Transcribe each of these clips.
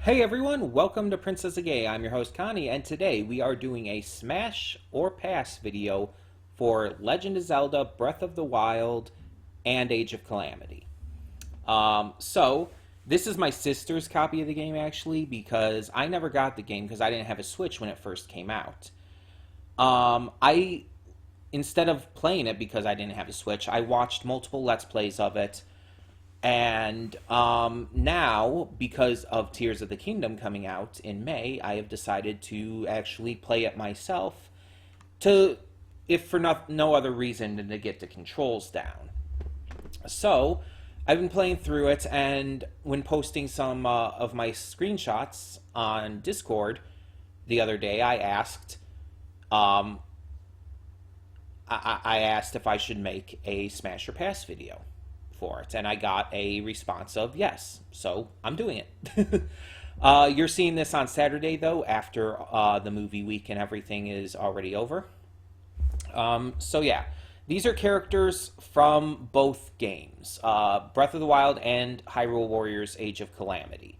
Hey everyone, welcome to Princess of Gay. I'm your host Connie, and today we are doing a Smash or Pass video for Legend of Zelda, Breath of the Wild, and Age of Calamity. This is my sister's copy of the game actually, because I never got the game because I didn't have a Switch when it first came out. I Instead of playing it because I didn't have a Switch, I watched multiple Let's Plays of it. And now, because of Tears of the Kingdom coming out in May, I have decided to actually play it myself to, if for no other reason than to get the controls down. So, I've been playing through it, and when posting some of my screenshots on Discord the other day, um, I asked if I should make a Smash or Pass video for it, and I got a response of yes, so I'm doing it. You're seeing this on Saturday, though, after the movie week and everything is already over. Yeah, these are characters from both games, Breath of the Wild and Hyrule Warriors Age of Calamity.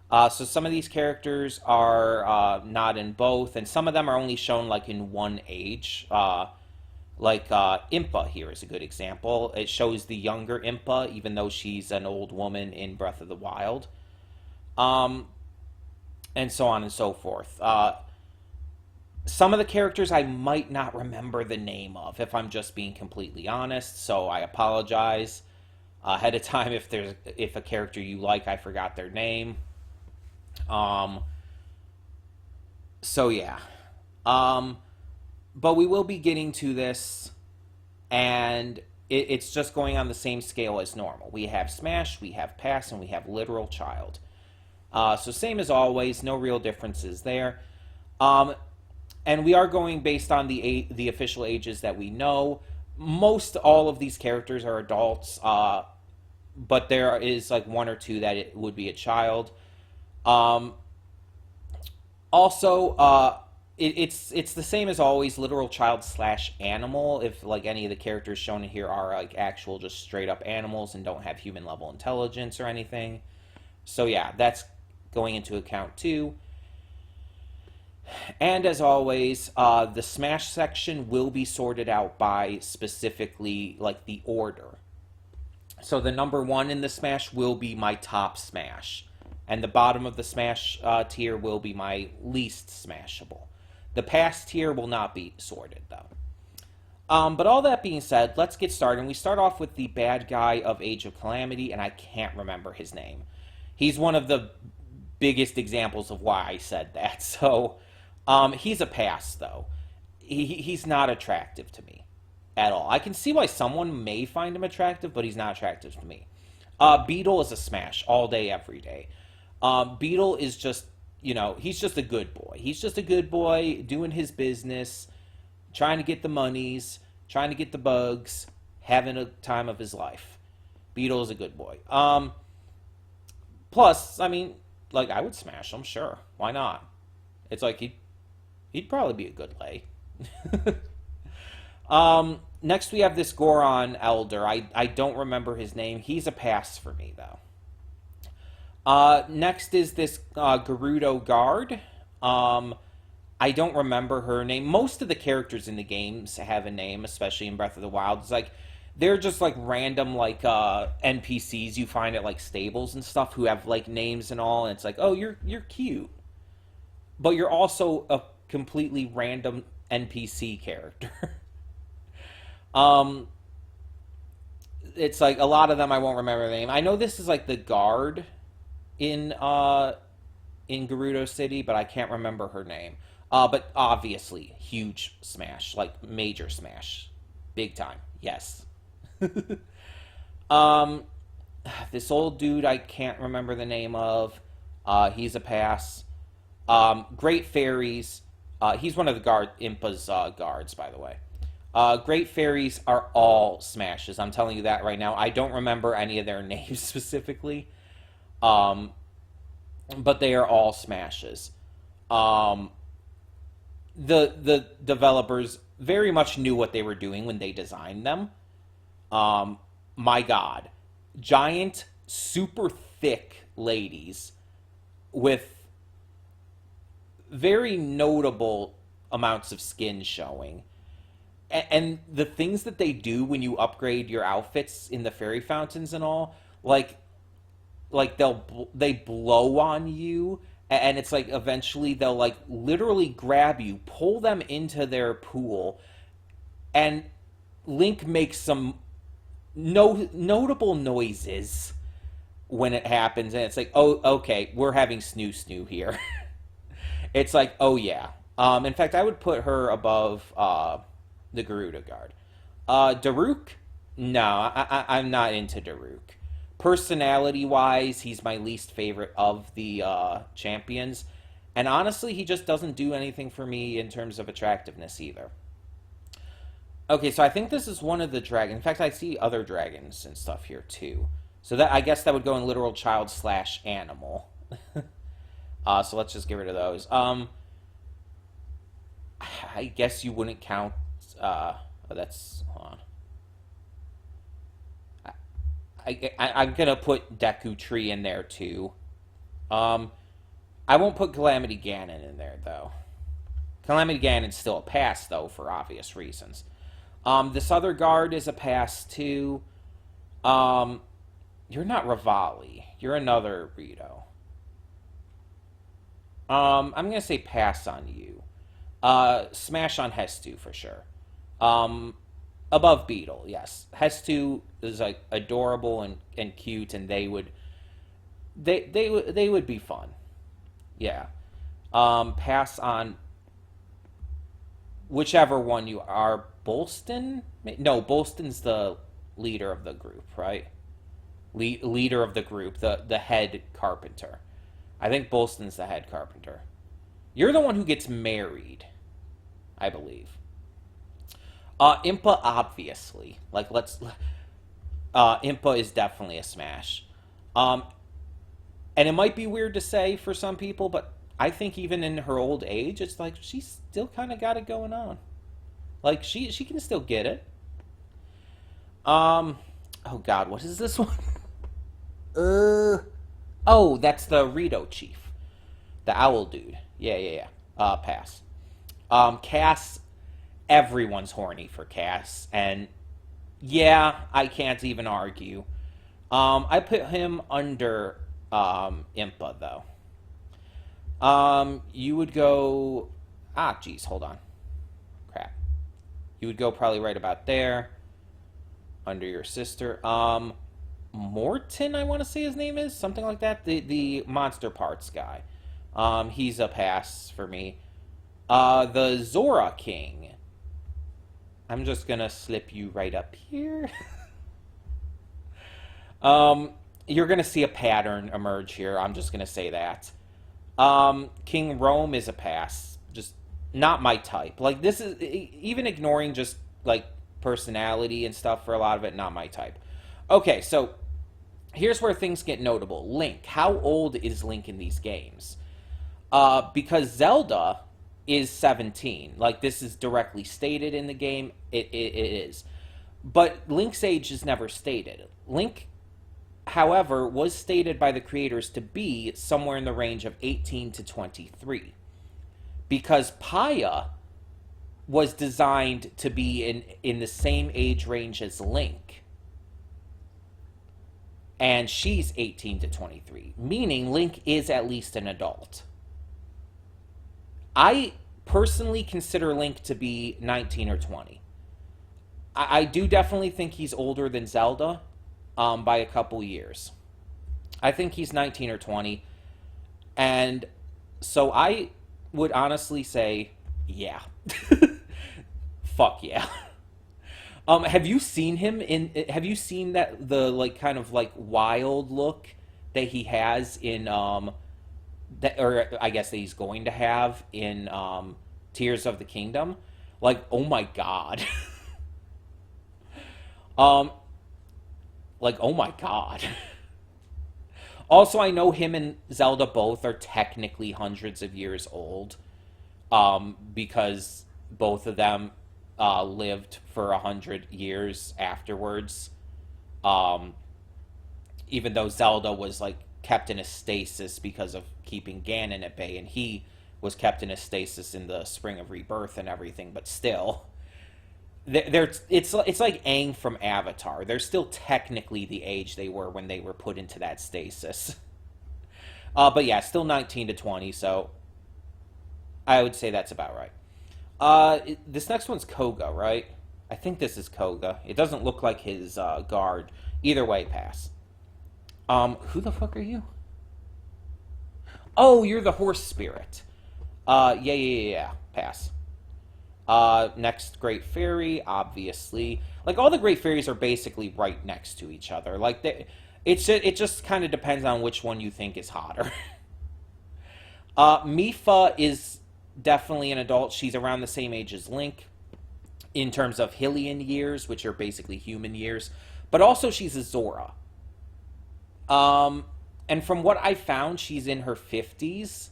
So some of these characters are not in both, and some of them are only shown like in one age. Impa here is a good example. It shows the younger Impa, even though she's an old woman in Breath of the Wild. And so on and so forth. Some of the characters I might not remember the name of, if I'm just being completely honest, so I apologize ahead of time if a character you like, I forgot their name. So yeah. But we will be getting to this, and it's just going on the same scale as normal. We have Smash, we have Pass, and we have Literal Child. So same as always, no real differences there. And we are going based on the official ages that we know. Most all of these characters are adults, but there is like one or two that it would be a child. It's the same as always, literal child / animal. If like any of the characters shown in here are like actual just straight up animals and don't have human level intelligence or anything. So yeah, that's going into account too. And as always, the Smash section will be sorted out by specifically like the order. So the number one in the Smash will be my top Smash, and the bottom of the Smash tier will be my least smashable. The Pass tier will not be sorted, though. But all that being said, let's get started. And we start off with the bad guy of Age of Calamity, and I can't remember his name. He's one of the biggest examples of why I said that. So, he's a pass, though. He's not attractive to me at all. I can see why someone may find him attractive, but he's not attractive to me. Beetle is a smash all day, every day. Beetle is just, he's just a good boy. He's just a good boy doing his business, trying to get the monies, trying to get the bugs, having a time of his life. Beetle is a good boy. Plus, I mean, like, I would smash him, sure. Why not? It's like he'd probably be a good lay. Next we have this Goron Elder. I don't remember his name. He's a pass for me, though. Next is this Gerudo Guard. I don't remember her name. Most of the characters in the games have a name, especially in Breath of the Wild. It's like they're just like random like NPCs you find at like stables and stuff who have like names and all, and it's like, oh, you're cute, but you're also a completely random NPC character. It's like a lot of them I won't remember the name. I know this is like the guard in Gerudo City, but I can't remember her name. But obviously, huge smash, like major smash, big time. Yes. This old dude I can't remember the name of. He's a pass. Great Fairies. He's one of the Impa's guards, by the way. Great Fairies are all smashes. I'm telling you that right now. I don't remember any of their names specifically. But they are all smashes. The developers very much knew what they were doing when they designed them. My God, giant, super thick ladies with very notable amounts of skin showing. And the things that they do when you upgrade your outfits in the fairy fountains and all, like they blow on you, and it's like eventually they'll like literally grab you, pull them into their pool, and Link makes some notable noises when it happens, and it's like, oh, okay, we're having snoo snoo here. It's like, oh yeah. In fact, I would put her above the Garuda Guard. Daruk? No, I'm not into Daruk. Personality-wise, he's my least favorite of the champions. And honestly, he just doesn't do anything for me in terms of attractiveness either. Okay, so I think this is one of the dragons. In fact, I see other dragons and stuff here too. So that I guess that would go in literal child slash animal. So let's just get rid of those. I guess you wouldn't count. That's hold on. I'm gonna put Deku Tree in there too. I won't put Calamity Ganon in there though. Calamity Ganon's still a pass though for obvious reasons. This other guard is a pass too. You're not Rivali. You're another Rito. I'm gonna say pass on you. Smash on Hestu for sure. Above Beetle, yes. Hestu is like adorable and cute, and they would be fun. Yeah. Pass on whichever one you are. Bolston? No, Bolston's the leader of the group, right? Leader of the group, the head carpenter. I think Bolston's the head carpenter. You're the one who gets married, I believe. Impa, obviously. Like, Impa is definitely a smash. And it might be weird to say for some people, but I think even in her old age, it's like she's still kind of got it going on. Like, she can still get it. Oh God, what is this one? Oh, that's the Rito chief. The owl dude. Yeah. Pass. Cass, everyone's horny for Cass, and yeah, I can't even argue. I put him under Impa though. You would go. Geez, hold on. Crap. You would go probably right about there, under your sister. Morton, I want to say his name is something like that. The monster parts guy. He's a pass for me. The Zora King. I'm just gonna slip you right up here. You're gonna see a pattern emerge here. I'm just gonna say that. King Rome is a pass. Just not my type. Like, this is, even ignoring just like personality and stuff for a lot of it, not my type. Okay, so here's where things get notable. Link. How old is Link in these games? Because Zelda is 17. Like, this is directly stated in the game. It is. But Link's age is never stated. Link, however, was stated by the creators to be somewhere in the range of 18 to 23. Because Paya was designed to be in the same age range as Link. And she's 18 to 23, meaning Link is at least an adult. I personally consider Link to be 19 or 20. I do definitely think he's older than Zelda by a couple years. I think he's 19 or 20. And so I would honestly say, yeah. Fuck yeah. Have you seen him have you seen that, the like kind of like wild look that he has in that, or I guess that he's going to have in Tears of the Kingdom? Like, oh my God. Like, oh my God. Also, I know him and Zelda both are technically hundreds of years old, because both of them lived for 100 years afterwards. Even though Zelda was like kept in a stasis because of keeping Ganon at bay, and he was kept in a stasis in the Spring of Rebirth and everything, but still. It's like Aang from Avatar. They're still technically the age they were when they were put into that stasis. But yeah, still 19 to 20, so I would say that's about right. This next one's Koga, right? I think this is Koga. It doesn't look like his guard. Either way, pass. Who the fuck are you? Oh, you're the horse spirit. Yeah. Pass. Next Great Fairy, obviously. Like, all the Great Fairies are basically right next to each other. Like, it just kind of depends on which one you think is hotter. Mipha is definitely an adult. She's around the same age as Link in terms of Hylian years, which are basically human years. But also, she's a Zora. And from what I found, she's in her 50s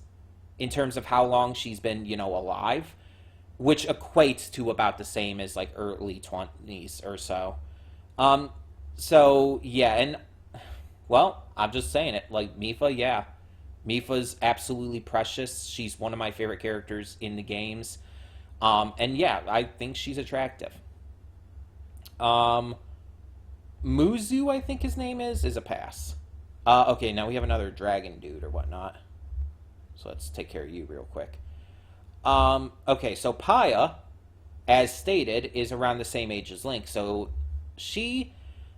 in terms of how long she's been, alive, which equates to about the same as, like, early 20s or so. So, yeah, and, well, I'm just saying it. Like, Mipha, yeah. Mipha's absolutely precious. She's one of my favorite characters in the games. And, yeah, I think she's attractive. Muzu, I think his name is a pass. Okay, now we have another dragon dude or whatnot. So let's take care of you real quick. Okay, so Paya, as stated, is around the same age as Link. So she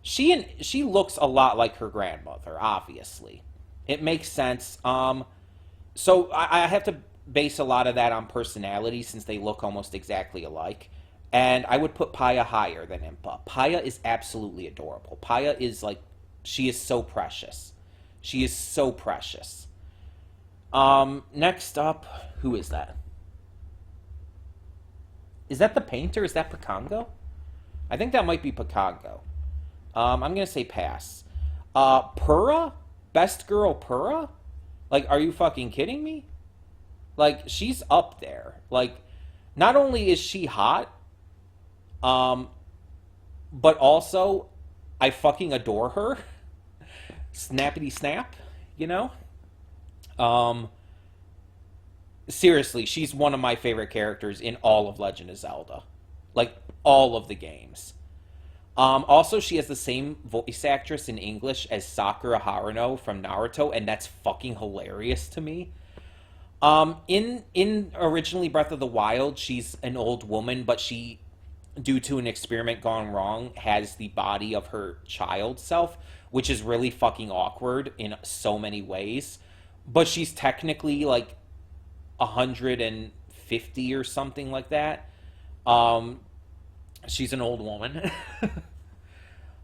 looks a lot like her grandmother, obviously. It makes sense. So I have to base a lot of that on personality since they look almost exactly alike. And I would put Paya higher than Impa. Paya is absolutely adorable. Paya is like, she is so precious. She is so precious. Next up, who is that? Is that the painter? Is that Picango? I think that might be Picango. I'm going to say pass. Purah? Best girl Purah? Like, are you fucking kidding me? Like, she's up there. Like, not only is she hot, but also, I fucking adore her. Snappity snap, Seriously, she's one of my favorite characters in all of Legend of Zelda. Like, all of the games. Also, she has the same voice actress in English as Sakura Haruno from Naruto, and that's fucking hilarious to me. In originally Breath of the Wild, she's an old woman, but she, due to an experiment gone wrong, has the body of her child self, which is really fucking awkward in so many ways. But she's technically, like, 150 or something like that. She's an old woman.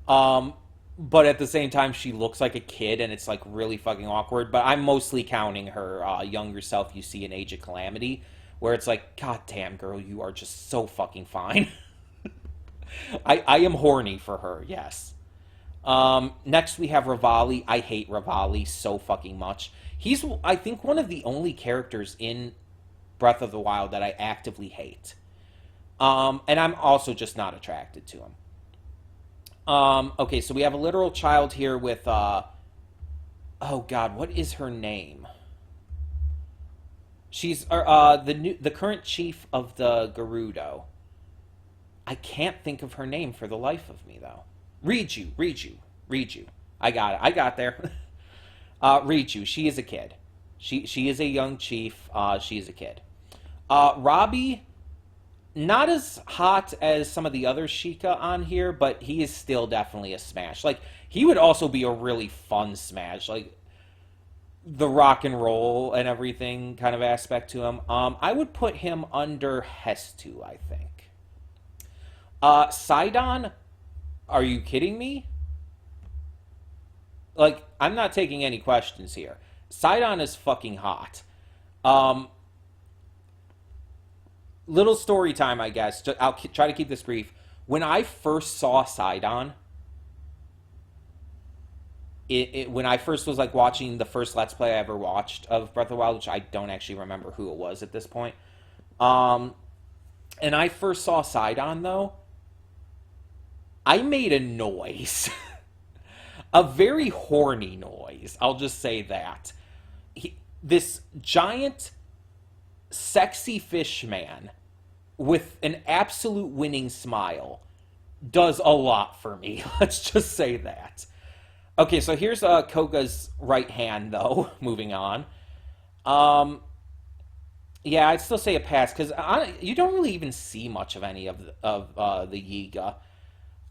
But at the same time, she looks like a kid, and it's, like, really fucking awkward. But I'm mostly counting her younger self you see in Age of Calamity, where it's like, God damn, girl, you are just so fucking fine. I am horny for her, yes. Next we have Revali. I hate Revali so fucking much. He's, I think, one of the only characters in Breath of the Wild that I actively hate. And I'm also just not attracted to him. Okay, so we have a literal child here with, oh god, what is her name? She's, the current chief of the Gerudo. I can't think of her name for the life of me, though. Riju. I got it. I got there. Riju, she is a kid. She is a young chief. She is a kid. Robbie, not as hot as some of the other Sheikah on here, but he is still definitely a smash. Like, he would also be a really fun smash. Like, the rock and roll and everything kind of aspect to him. I would put him under Hestu, I think. Sidon, are you kidding me? Like, I'm not taking any questions here. Sidon is fucking hot. Little story time, I guess. I'll try to keep this brief. When I first saw Sidon, when I first was, like, watching the first Let's Play I ever watched of Breath of the Wild, which I don't actually remember who it was at this point. And I first saw Sidon, though, I made a noise. A very horny noise. I'll just say that. This giant, sexy fish man with an absolute winning smile does a lot for me. Let's just say that. Okay, so here's Koga's right hand, though. Moving on. Um, yeah, I'd still say a pass because you don't really even see much of any of the Yiga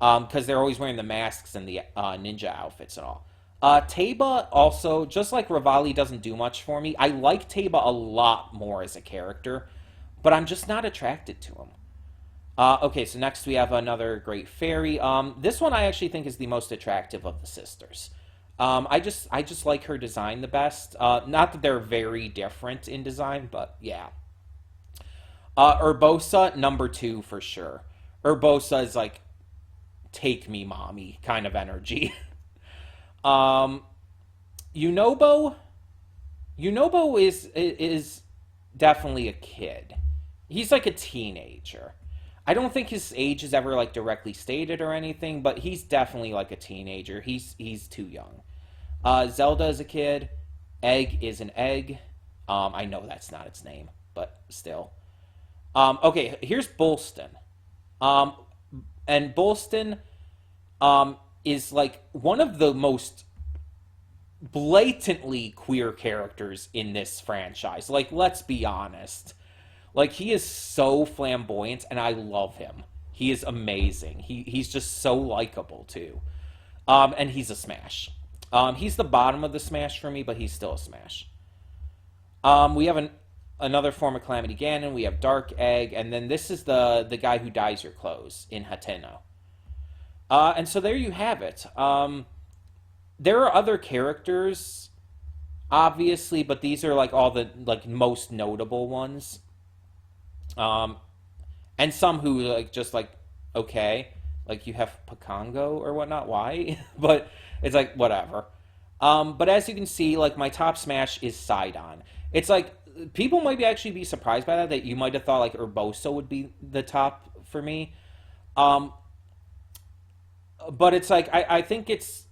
because they're always wearing the masks and the ninja outfits and all. Taba also, just like Rivali doesn't do much for me, I like Taba a lot more as a character, but I'm just not attracted to him. Okay, so next we have another great fairy. This one I actually think is the most attractive of the sisters. I just like her design the best. Not that they're very different in design, but yeah. Urbosa, number two for sure. Urbosa is like take me, mommy kind of energy. Um, Yunobo, Yunobo is definitely a kid. He's like a teenager. I don't think his age is ever like directly stated or anything, but he's definitely like a teenager. He's too young. Zelda is a kid. Egg is an egg. I know that's not its name, but still. Okay, here's Bolston. Um, and Bolston is like one of the most blatantly queer characters in this franchise. Like, let's be honest. Like, he is so flamboyant, and I love him. He is amazing. He's just so likable, too. And he's a smash. He's the bottom of the smash for me, but he's still a smash. We have another form of Calamity Ganon. We have Dark Egg, and then this is the guy who dyes your clothes in Hateno. And so there you have it. There are other characters, obviously, but these are like all the like most notable ones. Um, and some who like just like okay, like you have Pakongo or whatnot. Why? But it's like whatever. But as you can see, like my top smash is Sidon. It's like people might actually be surprised by that. That you might have thought like Urbosa would be the top for me. Um, but it's like I think it's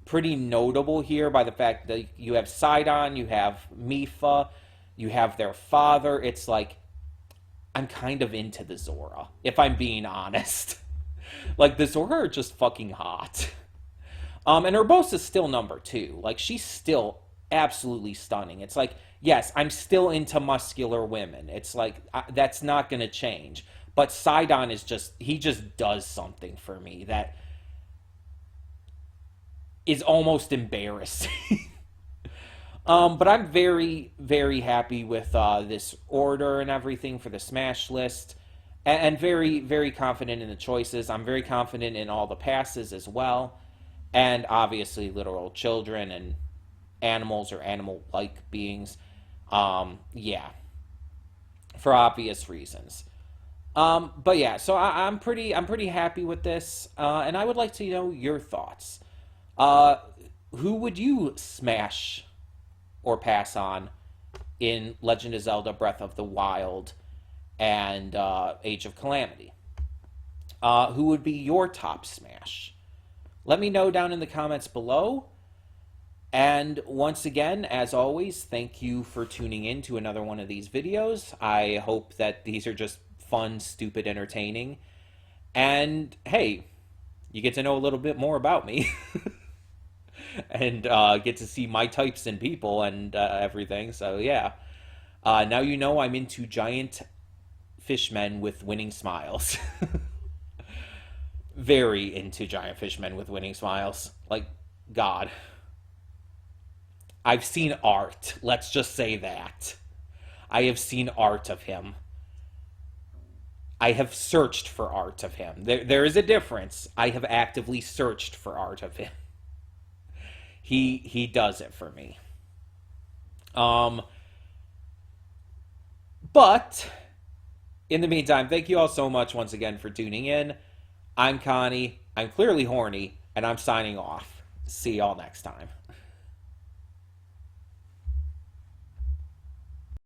pretty notable here by the fact that you have Sidon, you have Mifa, you have their father. It's like I'm kind of into the Zora, if I'm being honest. Like the Zora are just fucking hot. And Urbosa's still number two. Like she's still absolutely stunning. It's like yes, I'm still into muscular women. It's like that's not gonna change. But Sidon is just he just does something for me that is almost embarrassing. But I'm very, very happy with this order and everything for the Smash list, and very, very confident in the choices. I'm very confident in all the passes as well, and obviously literal children and animals or animal-like beings. Yeah, for obvious reasons. But yeah, so I'm pretty happy with this, and I would like to know your thoughts. Uh, who would you smash or pass on in Legend of Zelda Breath of the Wild and Age of Calamity? Who would be your top smash? Let me know down in the comments below. And once again, as always, thank you for tuning in to another one of these videos. I hope that these are just fun, stupid, entertaining. And hey, you get to know a little bit more about me. And get to see my types in people and everything. So yeah, now you know I'm into giant fishmen with winning smiles. Very into giant fishmen with winning smiles. Like God, I've seen art. Let's just say that I have seen art of him. I have searched for art of him. There is a difference. I have actively searched for art of him. He does it for me. Um, but in the meantime, thank you all so much once again for tuning in. I'm Connie. I'm clearly horny, and I'm signing off. See y'all next time.